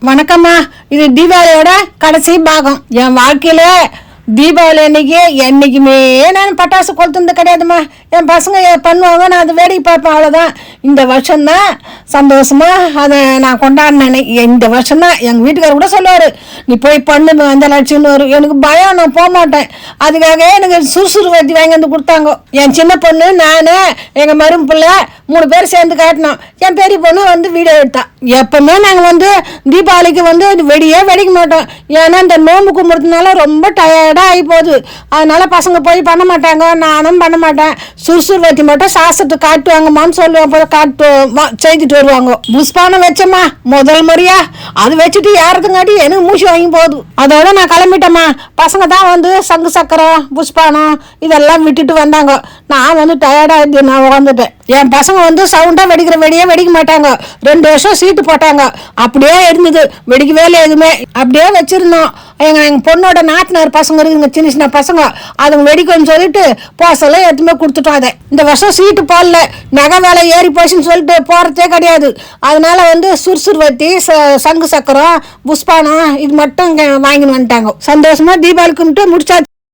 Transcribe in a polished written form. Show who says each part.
Speaker 1: வணக்கம்மா. இது தீபாவளியோட கடைசி பாகம். என் வாழ்க்கையில தீபாவளி அன்னைக்கு என்னைக்குமே நான் பட்டாசு கொளுத்துனது கிடையாதுமா. என் பசங்க பண்ணுவாங்க, நான் அதை வேடிக்கை பார்ப்பேன், அவ்வளோதான். இந்த வருஷம்தான் சந்தோஷமா அதை நான் கொண்டாடினேன். இந்த வருஷம்தான் எங்கள் வீட்டுக்காரர் கூட சொல்லுவார், நீ போய் பண்ணு 5,00,000 வரும். எனக்கு பயம், நான் போக மாட்டேன். அதுக்காக எனக்கு சுறுசுறு வத்தி வாங்கி வந்து கொடுத்தாங்க. என் சின்ன பொண்ணு, நான், எங்கள் மரும் பிள்ளை 3 பேர் சேர்ந்து காட்டினோம். என் பெரிய பொண்ணு வந்து வீடியோ எடுத்தா. எப்பவுமே நாங்கள் வந்து தீபாவளிக்கு வந்து வெடியே வெடிக்க மாட்டோம். ஏன்னா இந்த நோம்பு கும்பிட்றதுனால ரொம்ப டயர்டாக ஆகி போகுது. அதனால பசங்க போய் பண்ண மாட்டாங்க, நானும் பண்ண மாட்டேன். சுறுசுறு வத்தி மட்டும் சாஸ்திரத்தை காட்டுவாங்கம்மான்னு சொல்லுவேன், போய் செய்துட்டு வருவாங்க. புஷ்பானம் வச்சம்மா முதல் முறையா. அது வச்சுட்டு ஏறதுங்காட்டி எனக்கு மூச்சு வாங்கி போகுது. அதோட நான் கிளம்பிட்டேம்மா. பசங்க தான் வந்து சங்கு சக்கரம் புஷ்பானம் இதெல்லாம் விட்டுட்டு வந்தாங்க. நான் வந்து டயர்டாக நான் உட்காந்துட்டேன். என் பசங்க வந்து சவுண்டாக வெடிக்கிற வெடியே வெடிக்க மாட்டாங்க. 2 வருஷம் சீட்டு போட்டாங்க, அப்படியே இருந்தது, வெடிக்கவே இல்லை எதுவுமே. அப்படியே வச்சிருந்தோம். எங்கள் பொண்ணோட நாட்டினார் பசங்க இருக்குங்க, சின்ன சின்ன பசங்க, அதுங்க வெடிக்கும்னு சொல்லிட்டு போசெல்லாம் எதுவுமே கொடுத்துட்டோம். அதை இந்த வருஷம் சீட்டு போடல, நகை வேலை ஏறி போச்சுன்னு சொல்லிட்டு போகிறதே கிடையாது. அதனால வந்து சுறுசுறு வத்தி சங்கு சக்கரம் புஷ்பானம் இது மட்டும் வாங்கின்னு வந்துட்டாங்க. சந்தோஷமா தீபாவளி கும்பிட்டு முடிச்சாச்சு.